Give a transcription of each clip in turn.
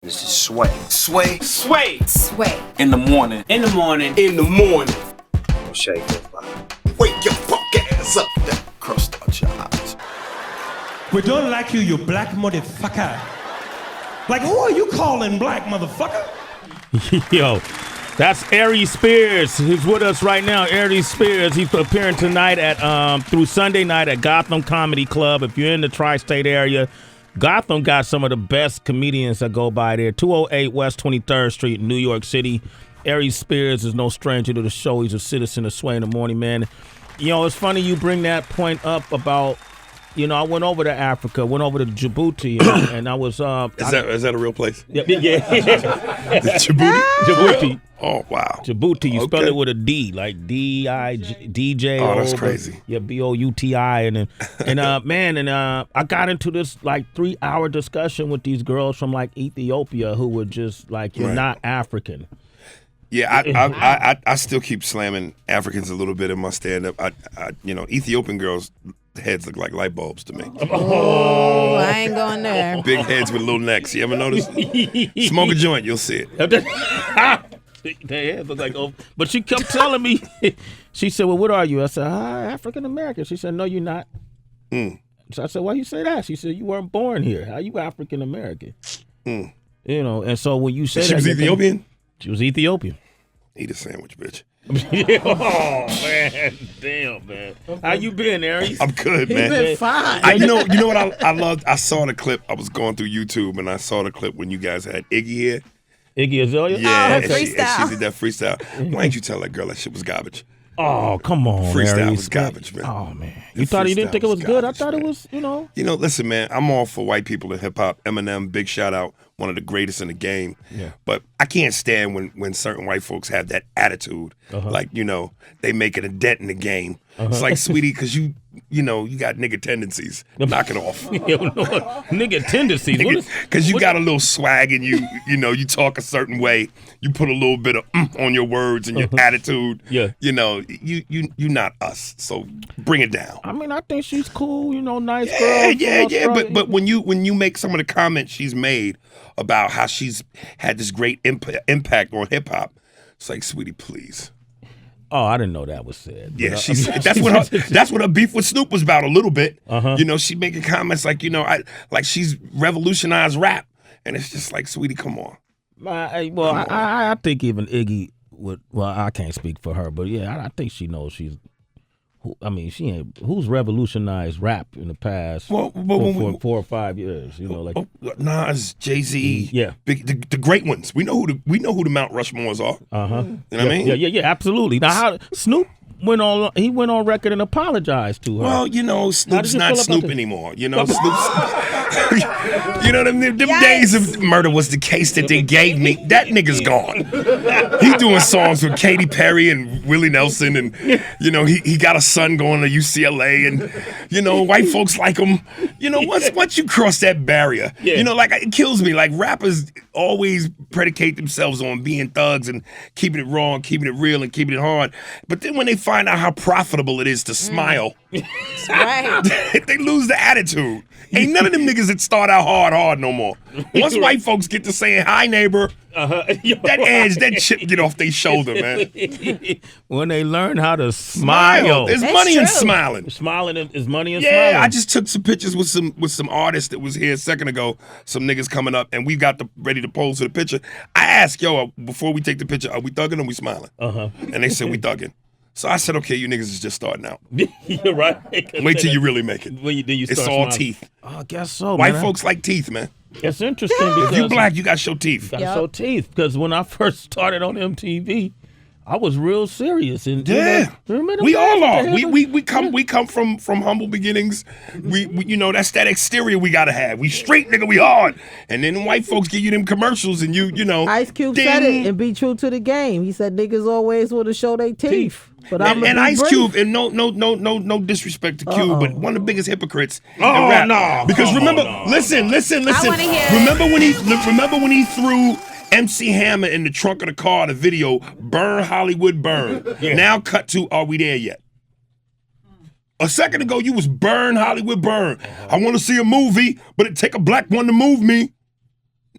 This is Sway. Sway. Sway. Sway. In the morning. In the morning. In the morning. Shake it, body. Wake your punk ass up. That crust out your eyes. We don't like you, you black motherfucker. Like, who are you calling black motherfucker? Yo, that's Aries Spears. He's with us right now. Aries Spears. He's appearing tonight at through Sunday night at Gotham Comedy Club. If you're in the tri-state area, Gotham got some of the best comedians that go by there. 208 West 23rd Street, New York City. Aries Spears is no stranger to the show. He's a citizen of Sway in the Morning, man. You know, it's funny you bring that point up about, you know, I went over to Africa, went over to Djibouti, and I was... Is that a real place? Yeah. Djibouti? Djibouti. Oh, wow. Djibouti. You spell it with a D, like D-I-J-O. Oh, that's crazy. Yeah, B-O-U-T-I. And I got into this, like, 3-hour discussion with these girls from, like, Ethiopia who were just, like, you're not African. Yeah, I still keep slamming Africans a little bit in my stand-up. You know, Ethiopian girls' heads look like light bulbs to me. Oh, I ain't going there. Big heads with little necks. You ever notice? Smoke a joint, you'll see it. Their heads look like, oh, but she kept telling me, she said, well, what are you? I said, African American. She said, no, you're not. So I said, why you say that? She said, you weren't born here. How you African American? You know, and so when you say she was Ethiopian? She was Ethiopian. Eat a sandwich, bitch. Oh, man. Damn, man. How you been, Aries? I'm good, man. Been fine. You know what I loved? I saw the clip. I was going through YouTube, and I saw the clip when you guys had Iggy here. Iggy Azalea? Yeah, and freestyle. she did that freestyle. Why didn't you tell that girl that shit was garbage? Oh, come on, Freestyle Aries. was garbage, man. Oh, man. You didn't think it was good? I thought it was, you know. You know, listen, man, I'm all for white people in hip-hop. Eminem, big shout-out, one of the greatest in the game. Yeah. But I can't stand when certain white folks have that attitude. Like, you know, they make it a dent in the game. It's like, sweetie, because you got nigga tendencies. Knock it off. Nigga tendencies? Because you got a little swag and you talk a certain way. You put a little bit of on your words and your attitude. Yeah. You know, you not us. So bring it down. I mean, I think she's cool, you know, nice girl. Yeah. But when you make some of the comments she's made about how she's had this great impact on hip hop, it's like, sweetie, please. Oh, I didn't know that was said. Yeah, that's what her beef with Snoop was about a little bit. You know, she making comments like, you know, like she's revolutionized rap, and it's just like, sweetie, come on. I think even Iggy would. Well, I can't speak for her, but yeah, I think she knows she's. I mean, she ain't. Who's revolutionized rap in the past? For 4 or 5 years, you know, like Nas, Jay-Z, yeah, the great ones. We know who the Mount Rushmores are. You know what I mean? Yeah, absolutely. Now, how Snoop went on record and apologized to her. Well, you know, Snoop's not Snoop anymore. You know, Snoop's. You know what I mean? Them days of murder was the case that they gave me. That nigga's gone. He doing songs with Katy Perry and Willie Nelson, and you know he got a son going to UCLA, and you know white folks like him. You know once you cross that barrier, you know like it kills me. Like rappers always predicate themselves on being thugs and keeping it raw, and keeping it real, and keeping it hard. But then when they find out how profitable it is to smile, they lose the attitude. Ain't none of them niggas that start out hard no more. Once white folks get to saying hi neighbor, that edge, that chip get off their shoulder, man. When they learn how to smile. There's money in smiling. Smiling is money in smiling. Yeah, I just took some pictures with some artists that was here a second ago, some niggas coming up, and we got ready to pose for the picture. I asked, before we take the picture, are we thugging or we smiling? And they said we thugging. So I said, okay, you niggas is just starting out. You're right. Wait till you really make it. It's all teeth. Oh, I guess so, White folks like teeth, man. It's interesting because... If you black, you got to show teeth. You got to show teeth. Because when I first started on MTV, I was real serious. And we all are. We come from humble beginnings. We you know that's that exterior we gotta have. We straight nigga, we hard. And then white folks give you them commercials, and you know. Ice Cube said it and be true to the game. He said niggas always want to show their teeth. But and Ice Cube, and no disrespect to Cube, but one of the biggest hypocrites in rap. No. Because remember, listen. I wanna hear Remember when he threw MC Hammer in the trunk of the car, the video, Burn Hollywood Burn. Now cut to, are we there yet? A second ago, you was Burn Hollywood Burn. I want to see a movie, but it take a black one to move me.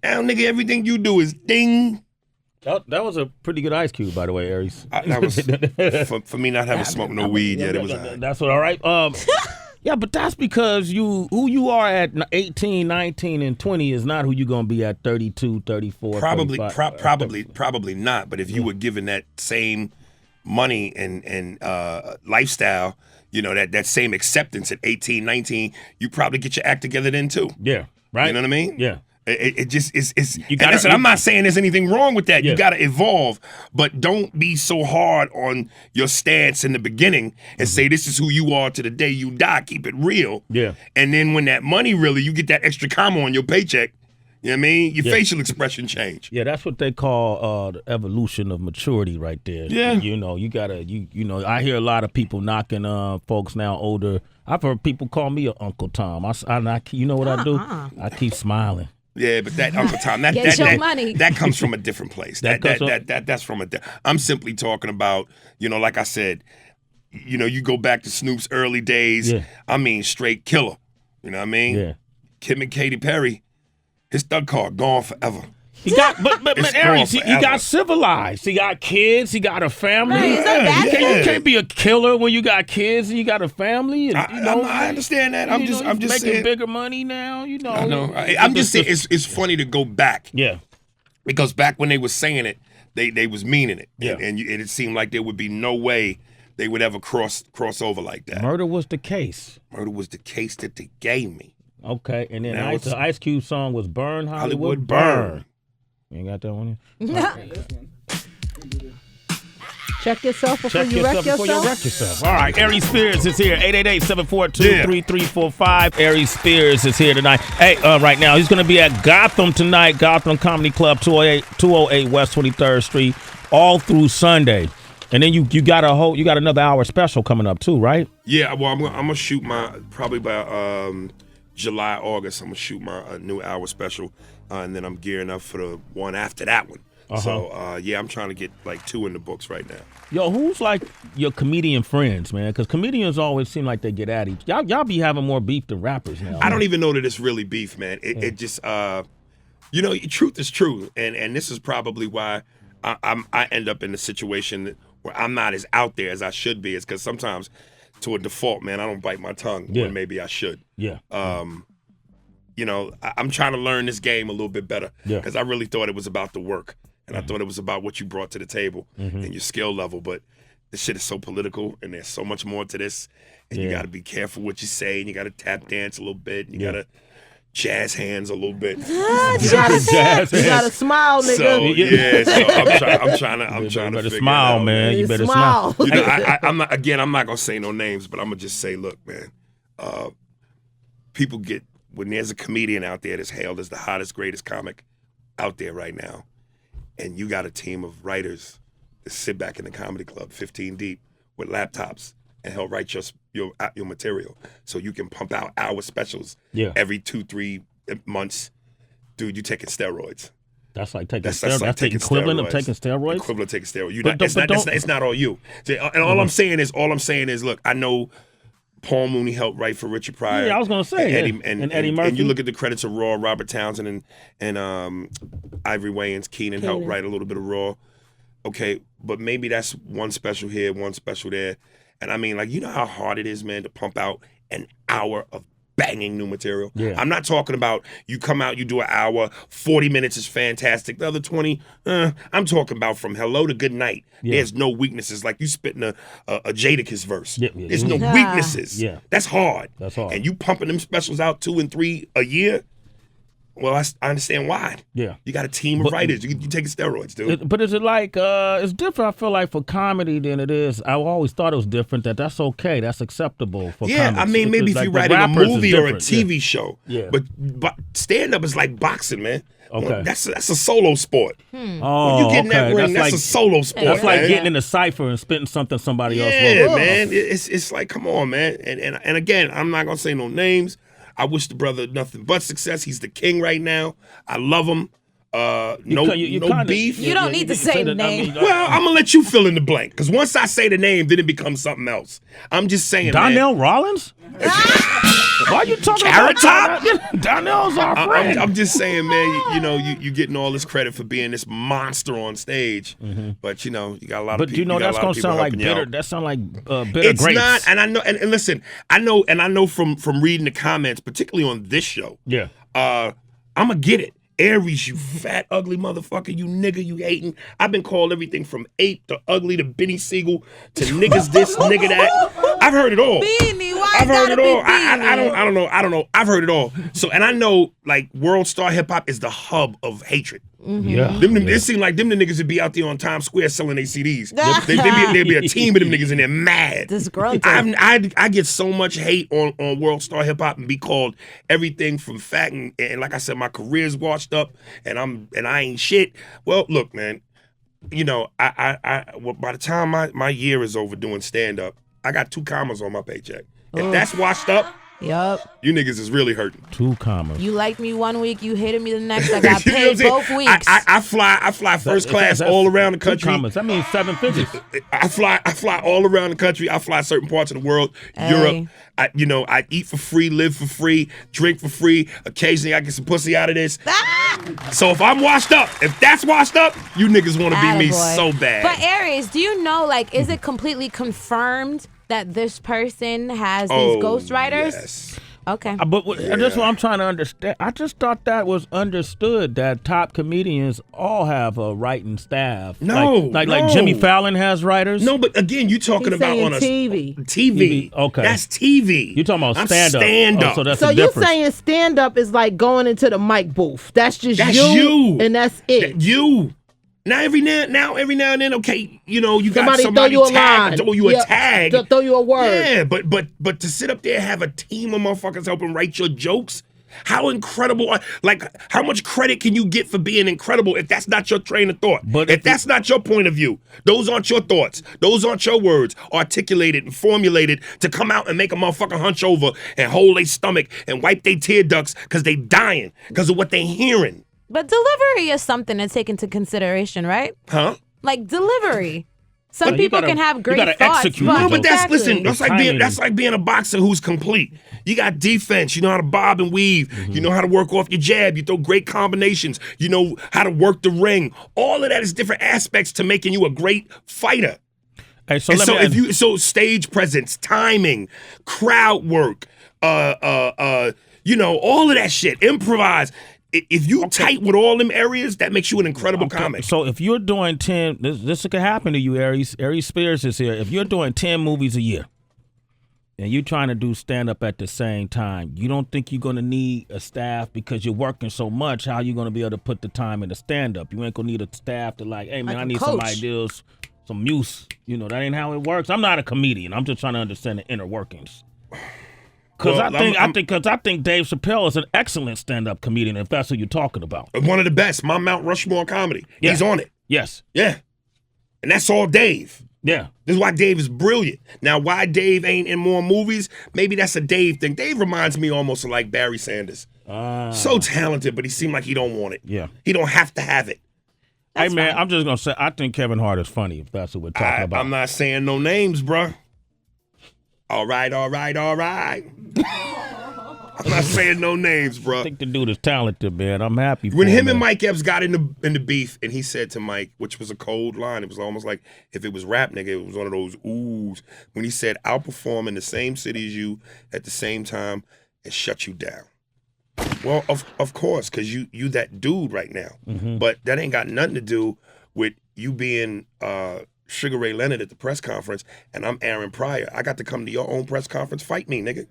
Now, nigga, everything you do is ding. That was a pretty good Ice Cube, by the way, Aries. That was for me not having smoked no weed yet. It was that's what. All right. Yeah, but that's because who you are at 18, 19, and 20 is not who you're gonna be at 32, 34. Probably not. But if you were given that same money and lifestyle, you know, that same acceptance at 18, 19, you probably get your act together then too. Yeah. Right. You know what I mean? Yeah. It just is. Listen, I'm not saying there's anything wrong with that. Yeah. You got to evolve, but don't be so hard on your stance in the beginning and say this is who you are to the day you die. Keep it real. Yeah. And then when that money really, you get that extra comma on your paycheck. You know what I mean? Your facial expression change. Yeah, that's what they call the evolution of maturity right there. Yeah. You know, you gotta, you know, I hear a lot of people knocking folks now older. I've heard people call me an Uncle Tom. You know what I do? I keep smiling. Yeah, but that Uncle Tom, that comes from a different place. That's from I'm simply talking about, you know, like I said, you know, you go back to Snoop's early days. Yeah. I mean, straight killer. You know what I mean? Yeah. Kim and Katy Perry, his thug card gone forever. He got, but Aries, he got civilized. He got kids. He got a family. Right, is that bad? You can't be a killer when you got kids and you got a family. And, I understand that. I'm just making saying, bigger money now. You know. I know. I'm just saying it's funny to go back. Yeah. Because back when they were saying it, they was meaning it. Yeah. And it seemed like there would be no way they would ever cross over like that. Murder was the case. Murder was the case that they gave me. Okay, and then the Ice Cube song was "Burn Hollywood Burn." You ain't got that one here? Check yourself before you wreck yourself. All right, Aries Spears is here. 888-742-3345. Aries Spears is here tonight. Hey, right now, he's going to be at Gotham tonight, Gotham Comedy Club, 208 West 23rd Street, all through Sunday. And then you got another hour special coming up too, right? Yeah, well, I'm gonna shoot probably by July, August. I'm gonna shoot my new hour special, and then I'm gearing up for the one after that one. So I'm trying to get like 2 in the books right now. Yo, who's like your comedian friends, man? Because comedians always seem like they get at each. Y'all be having more beef than rappers now. I don't even know that it's really beef, man. It just you know, truth is true, and this is probably why I end up in a situation where I'm not as out there as I should be. Is because sometimes, to a default, man, I don't bite my tongue when maybe I should. Yeah. You know, I'm trying to learn this game a little bit better because I really thought it was about the work. And I thought it was about what you brought to the table and your skill level. But this shit is so political, and there's so much more to this. And you got to be careful what you say, and you got to tap dance a little bit, and you got to jazz hands a little bit. You gotta smile, nigga. I'm trying to better smile, out, man. You better smile. You know, I'm not gonna say no names, but I'm gonna just say, look, man. People get when there's a comedian out there that's hailed as the hottest, greatest comic out there right now. And you got a team of writers that sit back in the comedy club 15 deep with laptops and help write your material so you can pump out hour specials every 2-3 months. Dude, you taking steroids. That's like taking steroids. That's the equivalent of taking steroids? Equivalent of taking steroids. It's not all you. And all I'm saying is, look, I know Paul Mooney helped write for Richard Pryor. Yeah, I was going to say. And Eddie Murphy. And you look at the credits of Raw, Robert Townsend and Ivory Wayans, Keenan helped write a little bit of Raw. Okay, but maybe that's one special here, one special there. And I mean, like, you know how hard it is, man, to pump out an hour of banging new material? Yeah. I'm not talking about you come out, you do an hour, 40 minutes is fantastic. The other 20, I'm talking about from hello to good night. Yeah. There's no weaknesses. Like you spitting a Jadakiss verse. There's no weaknesses. Yeah. That's hard. That's hard. And you pumping them specials out 2 and 3 a year? Well, I understand why. Yeah. You got a team of writers. You taking steroids, dude. But is it like, it's different, I feel like, for comedy than it is. I always thought it was different, that's okay. That's acceptable for comedy. I mean, maybe if you're writing a movie or a TV show. Yeah. But stand-up is like boxing, man. Okay. Well, that's a solo sport. Oh, when you get in that ring, that's a solo sport. That's like getting in a cipher and spitting something somebody else wrote. Yeah, man. It's like, come on, man. And again, I'm not going to say no names. I wish the brother nothing but success. He's the king right now. I love him. No beef. You don't need to say the name. Well, I'm going to let you fill in the blank. Because once I say the name, then it becomes something else. I'm just saying, Donnell Rollins? Why you talking Carrot about Top? Donnell's our friend. I'm just saying, man. You know, you getting all this credit for being this monster on stage, but you know, you got a lot of people. But you know that's gonna sound like bitter. That sound like bitter it's grapes. not, and I know. And listen, I know from reading the comments, particularly on this show. Yeah. I'm gonna get it. Aries, you fat, ugly motherfucker, you nigga, you hating. I've been called everything from ape to ugly to Benny Siegel to niggas this, nigga that. I've heard it all. Beanie, why I've heard it all. Beanie? I don't know. I've heard it all. So, and I know, like, World Star Hip Hop is the hub of hatred. Yeah. It seemed like them the niggas would be out there on Times Square selling their CDs. There'd be a team of them niggas in there mad. Disgruntled. I get so much hate on World Star Hip Hop and be called everything from fat and like I said, my career's washed up and I ain't shit. Well, look, man, you know, by the time my year is over doing stand up, I got 2 commas on my paycheck. If that's washed up, Yup. you niggas is really hurting. 2 commas. You liked me one week, you hated me the next. I got You know paid what I'm saying? both weeks. I fly first class all around the 2 country. commas. That means 7 figures. I fly all around the country. I fly certain parts of the world, Europe. I eat for free, live for free, drink for free. Occasionally, I get some pussy out of this. So if I'm washed up, if that's washed up, you niggas want to be me Attaboy. so bad. But Aries, do you know, like, is it completely confirmed that this person has these ghostwriters? Yes. Okay. But that's what I'm trying to understand. I just thought that was understood that top comedians all have a writing staff. No, like no. Jimmy Fallon has writers. No, but again, you talking He's about saying on a TV. TV. Okay. That's TV. You talking about I'm stand-up. stand-up. Oh, so that's So the you're difference. saying stand up is like going into the mic booth. That's just That's you, you. and that's it. You. Now every now and then, okay, you know, you got Somebody somebody throw you a tag, line. throw you a Yeah, tag. throw you a word. Yeah, but to sit up there and have a team of motherfuckers helping write your jokes, how incredible, like how much credit can you get for being incredible if that's not your train of thought? But if that's not your point of view, those aren't your thoughts, those aren't your words articulated and formulated to come out and make a motherfucker hunch over and hold their stomach and wipe their tear ducts because they dying because of what they hearing. But delivery is something to take into consideration, right? Huh? Like delivery. Some you people gotta- can have you great gotta thoughts. execute but the No, but that's exactly. listen. That's like being a boxer who's complete. You got defense. You know how to bob and weave. You know how to work off your jab. You throw great combinations. You know how to work the ring. All of that is different aspects to making you a great fighter. Hey, so And let so me if you stage presence, timing, crowd work, you know, all of that shit, improvise. If you tight with all them areas, that makes you an incredible comic. So if you're doing 10, this could happen to you, Aries. Aries Spears is here. If you're doing 10 movies a year and you're trying to do stand-up at the same time, you don't think you're going to need a staff because you're working so much. How you going to be able to put the time into stand-up? You ain't going to need a staff to like, hey, man, Like I a need some coach. ideas, some muse. You know, that ain't how it works. I'm not a comedian. I'm just trying to understand the inner workings. Because Well, I think Dave Chappelle is an excellent stand-up comedian, if that's what you're talking about. One of the best. My Mount Rushmore comedy. Yeah. He's on it. Yes. Yeah. And that's all Dave. Yeah. This is why Dave is brilliant. Now, why Dave ain't in more movies, maybe that's a Dave thing. Dave reminds me almost of like Barry Sanders. So talented, but he seemed like he don't want it. Yeah. He don't have to have it. Hey, man, I'm just going to say, I think Kevin Hart is funny, if that's what we're talking about. I'm not saying no names, bruh. All right. I'm not saying no names, I bruh. think the dude is talented, man. I'm happy for When him and man. Mike Epps got in the beef, and he said to Mike, which was a cold line, it was almost like if it was rap, nigga, it was one of those oohs. When he said, "I'll perform in the same city as you at the same time and shut you down." Well, of course, because you that dude right now. But that ain't got nothing to do with you being Sugar Ray Leonard at the press conference, and I'm Aaron Pryor. I got to come to your own press conference. Fight me, nigga.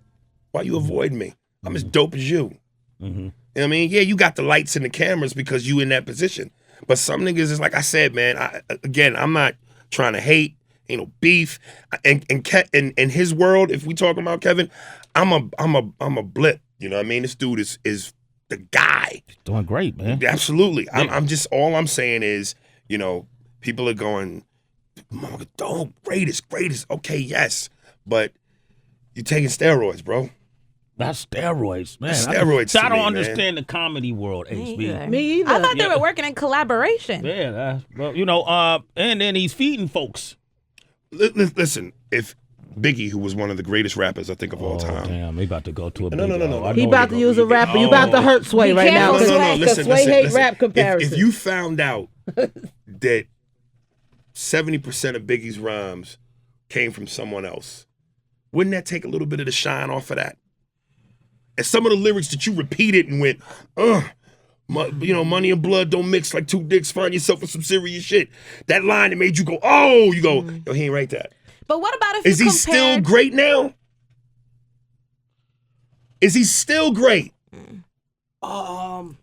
Why you avoid me? I'm as dope as you. You know what I mean? Yeah, you got the lights and the cameras because you in that position. But some niggas is like I said, man. I'm not trying to hate. Ain't no beef. And in his world, if we talking about Kevin, I'm a blip. You know what I mean? This dude is the guy. Doing great, man. Absolutely. I'm just all I'm saying is, you know, people are going, oh, greatest. Okay, yes, but you taking steroids, bro. That's steroids, man. Steroids to I don't me, understand the comedy world, Me HB. either. Me either. I thought they Yeah. were working in collaboration. Yeah, well, you know, and then he's feeding folks. Listen, if Biggie, who was one of the greatest rappers I think of all time. Damn, he about to go to a No. He about to use a rapper. You about to hurt Sway right now. No. Listen. Sway hate rap comparison. If you found out that 70% of Biggie's rhymes came from someone else, wouldn't that take a little bit of the shine off of that? And some of the lyrics that you repeated and went, money and blood don't mix like two dicks. Find yourself in some serious shit. That line that made you go, oh, you go, yo, he ain't write that. But what about if Is he still great now? Is he still great? Not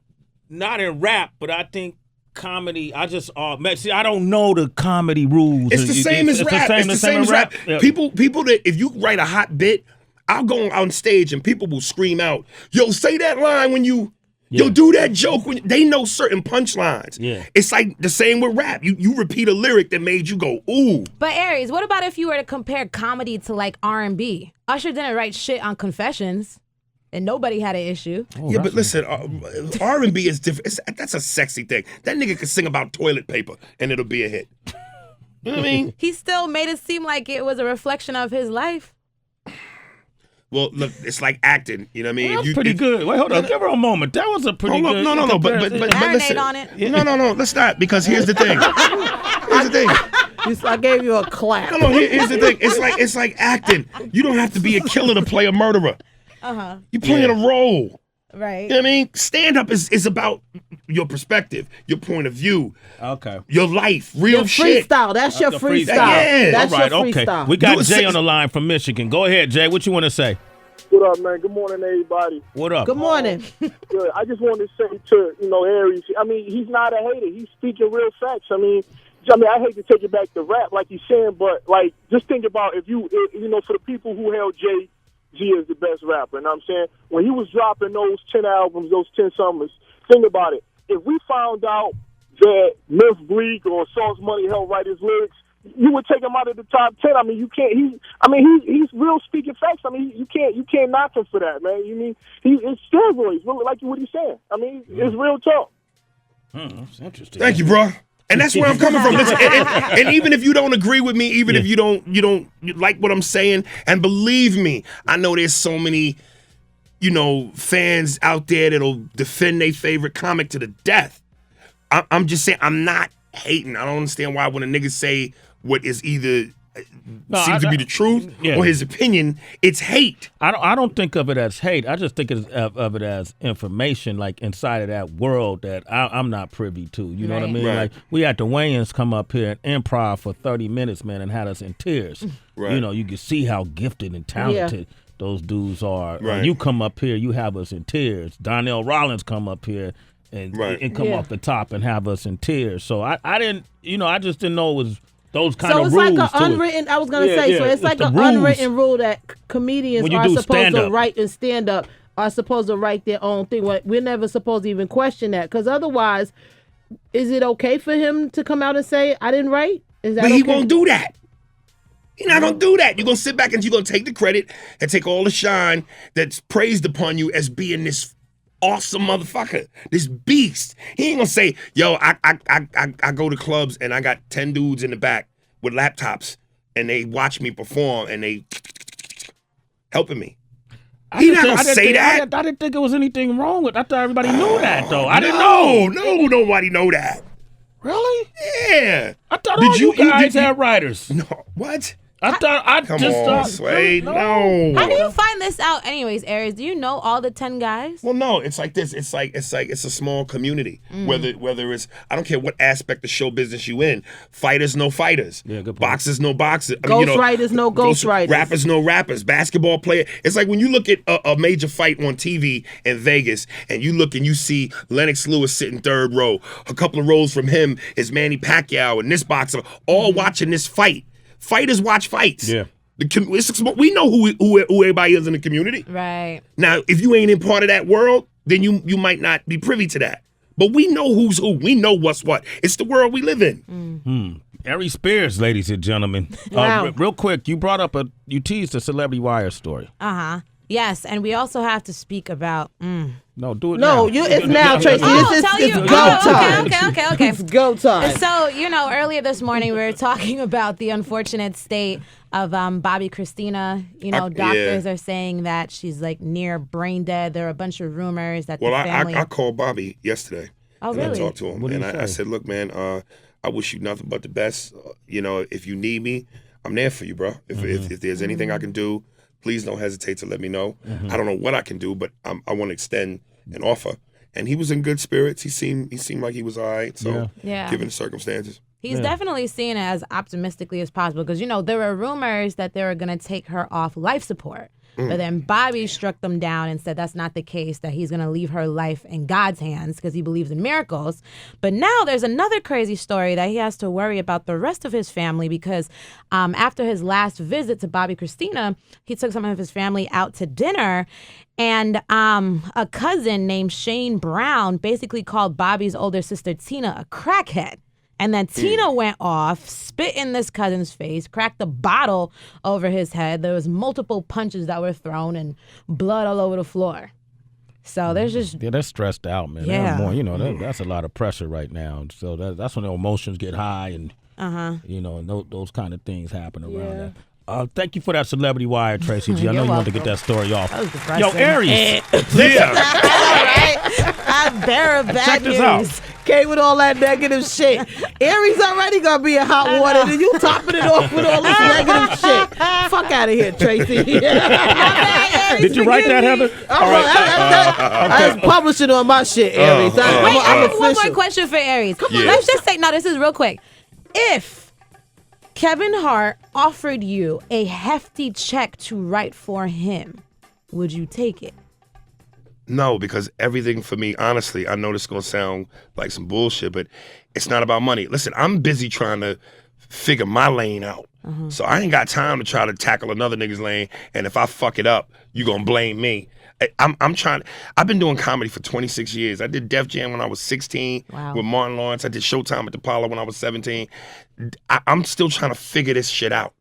in rap, but I think comedy. I just see. I don't know the comedy rules. It's the same as rap. It's the same as rap. Yeah. People that if you write a hot bit, I'll go on stage and people will scream out, "Yo, say that line when you." Yeah. Yo, do that joke when they know certain punchlines. Yeah. It's like the same with rap. You repeat a lyric that made you go, ooh. But Aries, what about if you were to compare comedy to like R&B? Usher didn't write shit on Confessions, and nobody had an issue. Yeah, but listen, R&B is different. That's a sexy thing. That nigga can sing about toilet paper and it'll be a hit. You know what I mean? He still made it seem like it was a reflection of his life. Well, look, it's like acting. You know what I mean? That's pretty good. Wait, hold on. Give her a moment. That was a pretty good. No. But Marinate listen. on it. No. Let's not, because here's the thing. I gave you a clap. No. Here's the thing. It's like acting. You don't have to be a killer to play a murderer. You're playing a role. Right. You know what I mean? Stand-up is about your perspective, your point of view. Okay. Your life, real shit. Freestyle. That's your freestyle. Yeah. That's all right, your okay. freestyle. We got Jay on the line from Michigan. Go ahead, Jay. What you want to say? What up, man? Good morning, everybody. What up? Good morning. Good. I just wanted to say to, Aries, I mean, he's not a hater. He's speaking real facts. I mean, I hate to take it back to rap like you're saying, but, like, just think about for the people who held Jay-Z as the best rapper, you know what I'm saying? When he was dropping those 10 albums, those 10 summers, think about it. If we found out that Myth Bleak or Sauce Money helped write his lyrics, you would take him out of the top 10. I mean, you can't. He's real speaking facts. I mean, you can't knock him for that, man. You mean it's steroids, really, like what he's saying. I mean, it's real talk. That's interesting. Thank you, bro. And that's where I'm coming from. Listen, and even if you don't agree with me, even if you don't like what I'm saying, and believe me, I know there's so many, fans out there that'll defend their favorite comic to the death. I'm just saying, I'm not hating. I don't understand why when a nigga say what is either seems to be the truth or his opinion, it's hate. I don't think of it as hate. I just think of it as information, like inside of that world that I'm not privy to. You know what I mean? Right. Like we had the Wayans come up here and improv for 30 minutes, man, and had us in tears. Right. You can see how gifted and talented those dudes are. Right. You come up here, you have us in tears. Donnell Rollins come up here and come off the top and have us in tears. So I didn't, I just didn't know it was those kind of rules. So it's like an unwritten. I was gonna say, so it's like an unwritten rule that comedians are supposed to write and stand up are supposed to write their own thing. We're never supposed to even question that, because otherwise, is it okay for him to come out and say, "I didn't write"? Is that? But he won't do that. He's not gonna do that. You're gonna sit back and you're gonna take the credit and take all the shine that's praised upon you as being this awesome motherfucker, this beast. He ain't gonna say, yo, I go to clubs and I got 10 dudes in the back with laptops and they watch me perform and they helping me. He's not gonna say that. I didn't think there was anything wrong with it. I thought everybody knew that, though. I didn't know. No, nobody know that. Really? Yeah. I thought all you guys had writers. No. What? I thought Come on, Sway. No. How do you find this out, anyways, Aries? Do you know all the 10 guys? Well, no. It's like this. It's a small community. Whether it's, I don't care what aspect of show business you in. Fighters know fighters. Yeah, good point. Boxers know boxers. Ghostwriters know ghostwriters. Rappers know rappers. Basketball player. It's like when you look at a major fight on TV in Vegas, and you look and you see Lennox Lewis sitting third row. A couple of rows from him is Manny Pacquiao and this boxer, all watching this fight. Fighters watch fights. Yeah. We know who everybody is in the community. Right. Now, if you ain't in part of that world, then you might not be privy to that. But we know who's who. We know what's what. It's the world we live in. Aries Spears, ladies and gentlemen. Wow. Real quick, you teased the Celebrity Wire story. Yes, and we also have to speak about No, do it now. No, it's now, Tracy. It's go time. Okay. It's go time. So, earlier this morning we were talking about the unfortunate state of Bobby Christina. Doctors are saying that she's like near brain dead. There are a bunch of rumors that the family... I called Bobby yesterday. Oh, really? And I talked to him. And I said, look, man, I wish you nothing but the best. If you need me, I'm there for you, bro. If there's anything I can do, please don't hesitate to let me know. I don't know what I can do, but I want to extend an offer. And he was in good spirits. He seemed like he was all right. So, given the circumstances. He's definitely seeing it as optimistically as possible because, there were rumors that they were going to take her off life support. But then Bobby struck them down and said that's not the case, that he's going to leave her life in God's hands because he believes in miracles. But now there's another crazy story that he has to worry about the rest of his family because after his last visit to Bobby Christina, he took some of his family out to dinner. And a cousin named Shane Brown basically called Bobby's older sister Tina a crackhead. And then Tina went off, spit in this cousin's face, cracked a bottle over his head. There was multiple punches that were thrown and blood all over the floor. So there's just... Yeah, they're stressed out, man. Yeah. More, that's a lot of pressure right now. So that's when the emotions get high and, those kind of things happen around that. Thank you for that Celebrity Wire, Tracy G. I know you wanted to get that story off. That was depressing. Yo, Aries. All right. I bear bad Check this news. out. Came with all that negative shit. Aries already gonna be in hot water, and you topping it off with all this negative shit. Fuck out of here, Tracy. Did you write that, Heather? All right. I was publishing on my shit, Aries. I'm one more question for Aries. Let's just say, no, this is real quick. If Kevin Hart offered you a hefty check to write for him, would you take it? No, because everything for me, honestly, I know this is going to sound like some bullshit, but it's not about money. Listen, I'm busy trying to figure my lane out. So I ain't got time to try to tackle another nigga's lane, and if I fuck it up, you going to blame me. I've been doing comedy for 26 years. I did Def Jam when I was 16 with Martin Lawrence. I did Showtime at the Apollo when I was 17. I'm still trying to figure this shit out.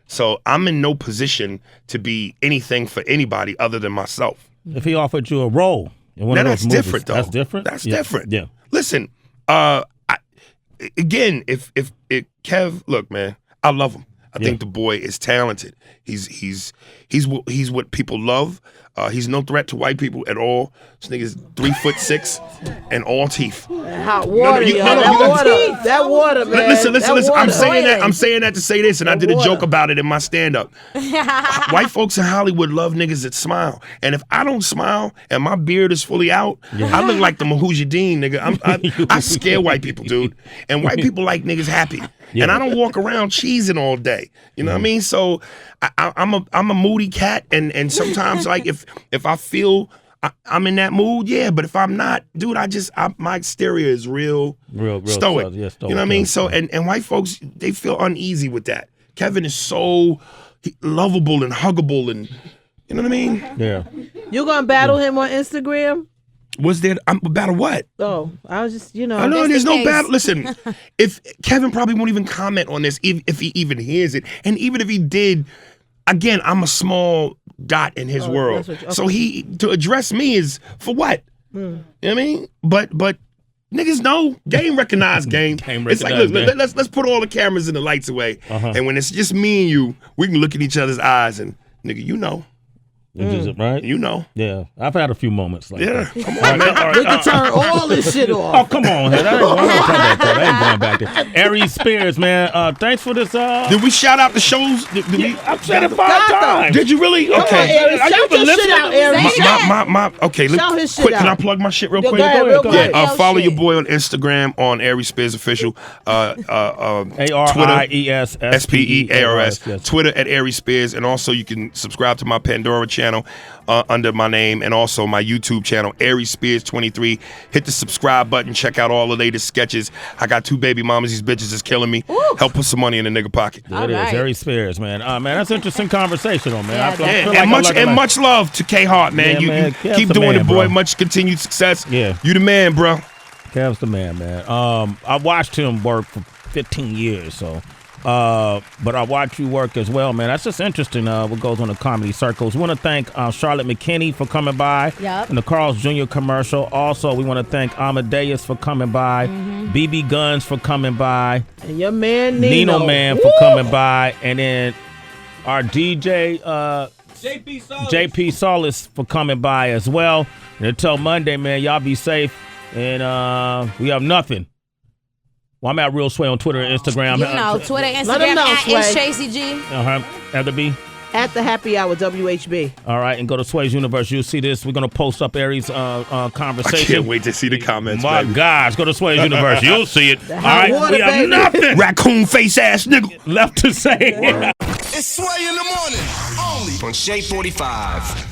So I'm in no position to be anything for anybody other than myself. If he offered you a role in one of those movies, different, though. That's different? That's different. Yeah. Listen, again, if Kev, look, man, I love him. I think the boy is talented. He's what people love. He's no threat to white people at all. This nigga's 3'6" and all teeth. Hot water, that water, man. Listen. Water. I'm saying that to say this, and I did a joke about it in my stand-up. White folks in Hollywood love niggas that smile, and if I don't smile and my beard is fully out, I look like the Mujahideen, nigga. I scare white people, dude. And white people like niggas happy, and I don't walk around cheesing all day. You know what I mean? So I'm a moody cat, and sometimes like if I feel I'm in that mood, but if I'm not, dude, my exterior is real stoic. You know what I mean? So and white folks, they feel uneasy with that. Kevin is so lovable and huggable, and you know what I mean? Yeah. You gonna battle him on Instagram? Was there battle what? Oh, I was just, I know there's no battle. Listen, if Kevin probably won't even comment on this if he even hears it, and even if he did, again, I'm a small dot in his world. So to address me is for what? You know what I mean? But niggas know game recognized game. It's like, look, let's put all the cameras and the lights away, and when it's just me and you, we can look in each other's eyes and nigga, you know. Right? You know. Yeah. I've had a few moments like that. Come on, man. We can turn all this shit off. Oh, come on, head. I ain't going back there. Aries Spears, man. Thanks for this. Did we shout out the shows? I've said it 5 times. Did you really? Okay. Shout your shit out, Aries. Okay. Shout his shit quick, out. Can I plug my shit real quick? Go ahead. Follow your boy on Instagram on Aries Spears Official. Aries SPEARS. Twitter at Aries Spears, and also you can subscribe to my Pandora channel under my name, and also my YouTube channel, Aries Spears 23. Hit the subscribe button. Check out all the latest sketches. I got 2 baby mamas. These bitches is killing me. Ooh. Help put some money in the nigga pocket. There it is, Aries Spears, man. Man, that's interesting conversation, man. Much love to K Hart, man. You keep doing it, boy. Bro. Much continued success. Yeah, you the man, bro. Kev's the man. I watched him work for 15 years, so But I watch you work as well, man. That's just interesting what goes on in comedy circles. We want to thank Charlotte McKinney for coming by in the Carl's Jr. commercial. Also, we want to thank Amadeus for coming by, BB Guns for coming by, and your man Nino Man for coming by, and then our DJ JP Solis for coming by as well. And until Monday, man, y'all be safe. And we have nothing. Well, I'm at Real Sway on Twitter and Instagram. You know, Twitter, Instagram, at Shacey G. At the B. At the Happy Hour, WHB. All right, and go to Sway's Universe. You'll see this. We're going to post up Aries' conversation. I can't wait to see the comments, My gosh, go to Sway's Universe. You'll see it. All right, we have nothing. Raccoon face ass nigga left to say. It's Sway in the morning, only on Shade 45.